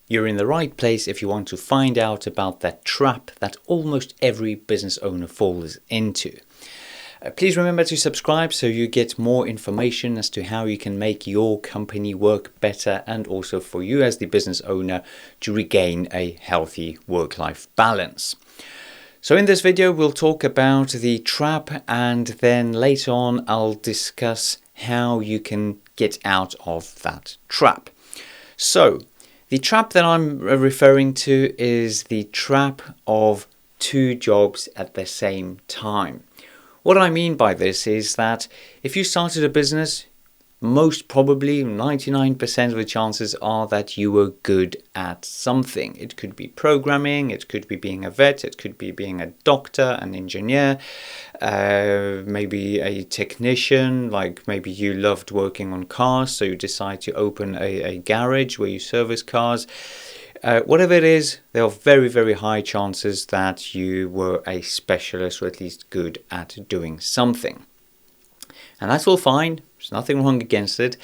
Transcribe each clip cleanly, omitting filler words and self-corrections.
You're in the right place if you want to find out about that trap that almost every business owner falls into. Please remember to subscribe so you get more information as to how you can make your company work better, and also for you as the business owner to regain a healthy work-life balance. So in this video we'll talk about the trap, and then later on I'll discuss how you can get out of that trap. So the trap that I'm referring to is the trap of two jobs at the same time. What I mean by this is that if you started a business, most probably 99% of the chances are that you were good at something. It could be programming, it could be being a vet, it could be being a doctor, an engineer, maybe a technician, like maybe you loved working on cars, so you decide to open a garage where you service cars. Whatever it is, there are very, very high chances that you were a specialist, or at least good at doing something. And that's all fine, there's nothing wrong against it.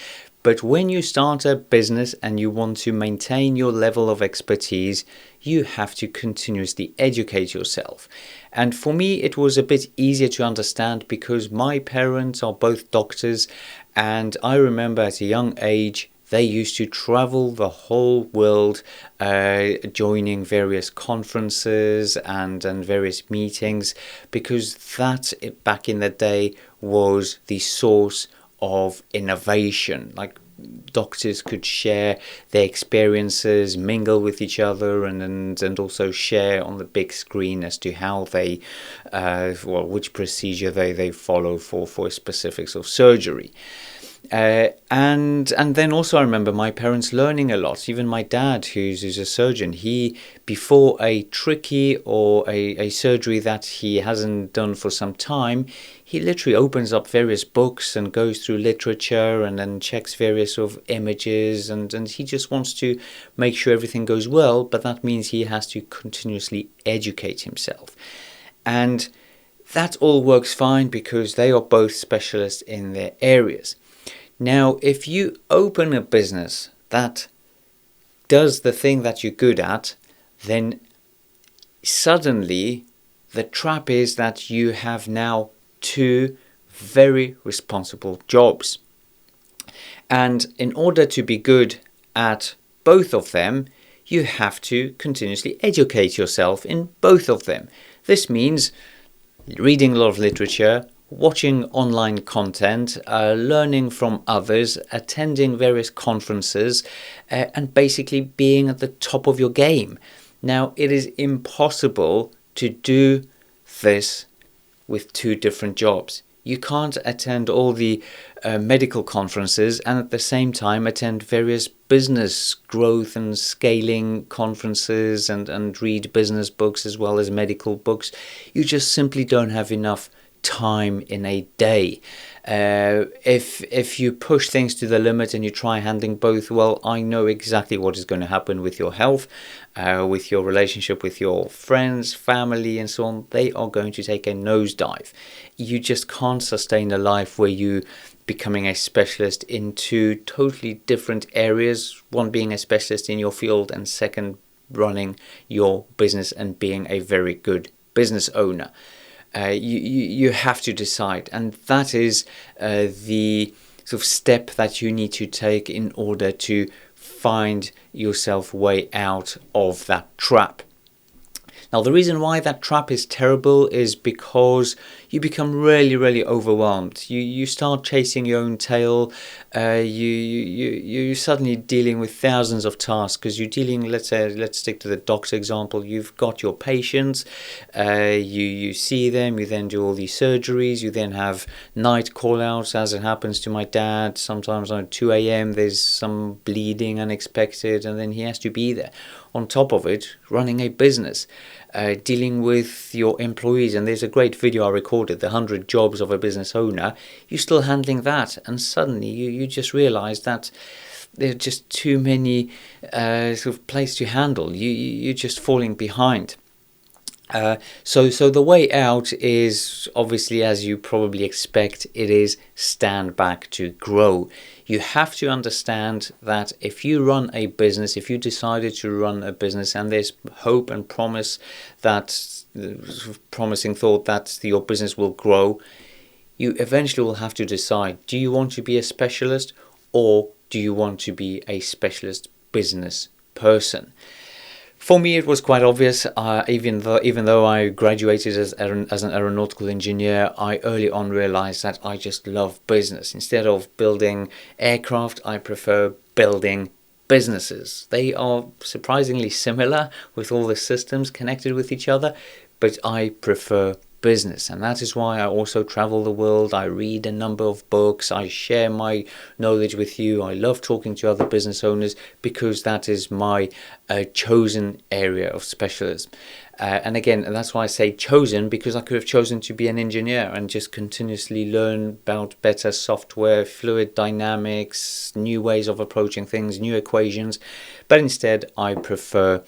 But when you start a business and you want to maintain your level of expertise, you have to continuously educate yourself. And for me, it was a bit easier to understand because my parents are both doctors, and I remember at a young age they used to travel the whole world, joining various conferences and various meetings, because that, back in the day, was the source of innovation. Like, doctors could share their experiences, mingle with each other, and also share on the big screen as to how they, which procedure they follow for a specific sort of surgery. And then also I remember my parents learning a lot. Even my dad, who's a surgeon, he, before a tricky or a surgery that he hasn't done for some time, he literally opens up various books and goes through literature and then checks various sort of images, and he just wants to make sure everything goes well, but that means he has to continuously educate himself. And that all works fine because they are both specialists in their areas. Now, if you open a business that does the thing that you're good at, then suddenly the trap is that you have now two very responsible jobs. And in order to be good at both of them, you have to continuously educate yourself in both of them. This means reading a lot of literature, watching online content, learning from others, attending various conferences, and basically being at the top of your game. Now, it is impossible to do this with two different jobs. You can't attend all the medical conferences and at the same time attend various business growth and scaling conferences and read business books as well as medical books. You just simply don't have enough time in a day. If you push things to the limit and you try handling both, well, I know exactly what is going to happen with your health, with your relationship with your friends, family, and so on. They are going to take a nosedive. You just can't sustain a life where you becoming a specialist in two totally different areas, one being a specialist in your field and second running your business and being a very good business owner. You have to decide, and that is the sort of step that you need to take in order to find yourself way out of that trap. Now, the reason why that trap is terrible is because you become really, really overwhelmed. You start chasing your own tail. You're suddenly dealing with thousands of tasks because you're dealing. Let's stick to the doctor example. You've got your patients. You see them. You then do all these surgeries. You then have night call-outs, as it happens to my dad. Sometimes at 2 a.m. there's some bleeding unexpected, and then he has to be there. On top of it, running a business, dealing with your employees, and there's a great video I recorded, the 100 jobs of a business owner. You're still handling that, and suddenly you just realize that there are just too many sort of places to handle. You're just falling behind. So the way out is obviously, as you probably expect, it is stand back to grow. You have to understand that if you run a business, if you decided to run a business and there's hope and promise, that promising thought that your business will grow, you eventually will have to decide, do you want to be a specialist or do you want to be a specialist business person? For me, it was quite obvious. Even though I graduated as an aeronautical engineer, I early on realized that I just love business. Instead of building aircraft, I prefer building businesses. They are surprisingly similar with all the systems connected with each other, but I prefer business, and that is why I also travel the world. I read a number of books, I share my knowledge with you. I love talking to other business owners because that is my chosen area of specialism. And again, that's why I say chosen, because I could have chosen to be an engineer and just continuously learn about better software, fluid dynamics, new ways of approaching things, new equations, but instead I prefer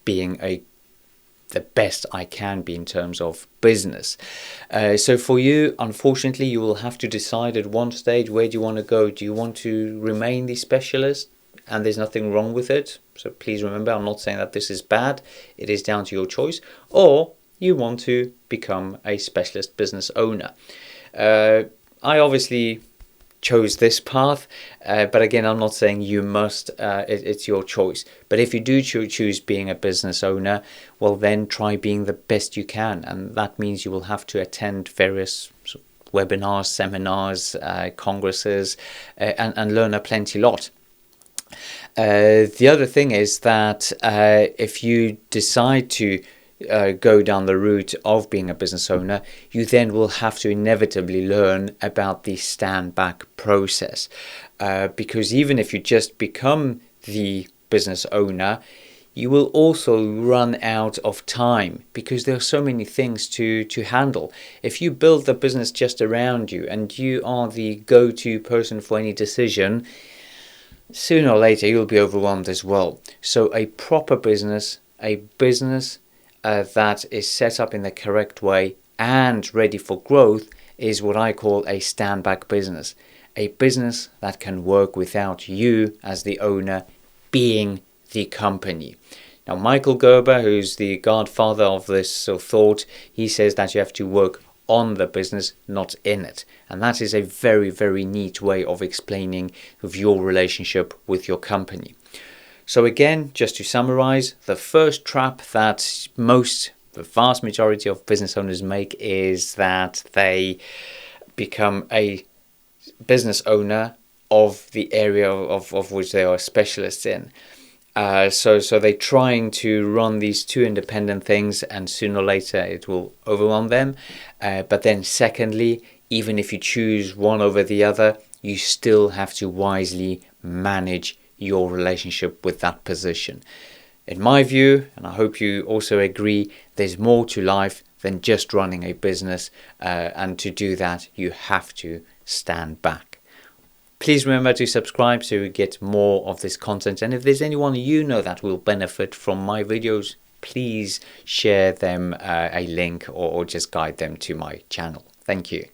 being the best I can be in terms of business. So for you, unfortunately, you will have to decide at one stage, where do you want to go? Do you want to remain the specialist? And there's nothing wrong with it. So please remember, I'm not saying that this is bad. It is down to your choice. Or you want to become a specialist business owner. I obviously chose this path, but again, I'm not saying you must. It's your choice. But if you do choose being a business owner, well, then try being the best you can, and that means you will have to attend various webinars, seminars, congresses, and learn a plenty lot. The other thing is that if you decide to go down the route of being a business owner, you then will have to inevitably learn about the stand back process, because even if you just become the business owner, you will also run out of time because there are so many things to handle. If you build the business just around you and you are the go-to person for any decision, sooner or later you'll be overwhelmed as well. So a proper business, a business that is set up in the correct way and ready for growth, is what I call a stand back business. A business that can work without you as the owner being the company. Now, Michael Gerber, who's the godfather of this thought, he says that you have to work on the business, not in it. And that is a very, very neat way of explaining of your relationship with your company. So again, just to summarize, the first trap that the vast majority of business owners make is that they become a business owner of the area of which they are specialists in. So they're trying to run these two independent things, and sooner or later it will overwhelm them. But then secondly, even if you choose one over the other, you still have to wisely manage your relationship with that position. In my view, and I hope you also agree, there's more to life than just running a business, and to do that you have to stand back. Please remember to subscribe so you get more of this content, and if there's anyone you know that will benefit from my videos, please share them a link or just guide them to my channel. Thank you.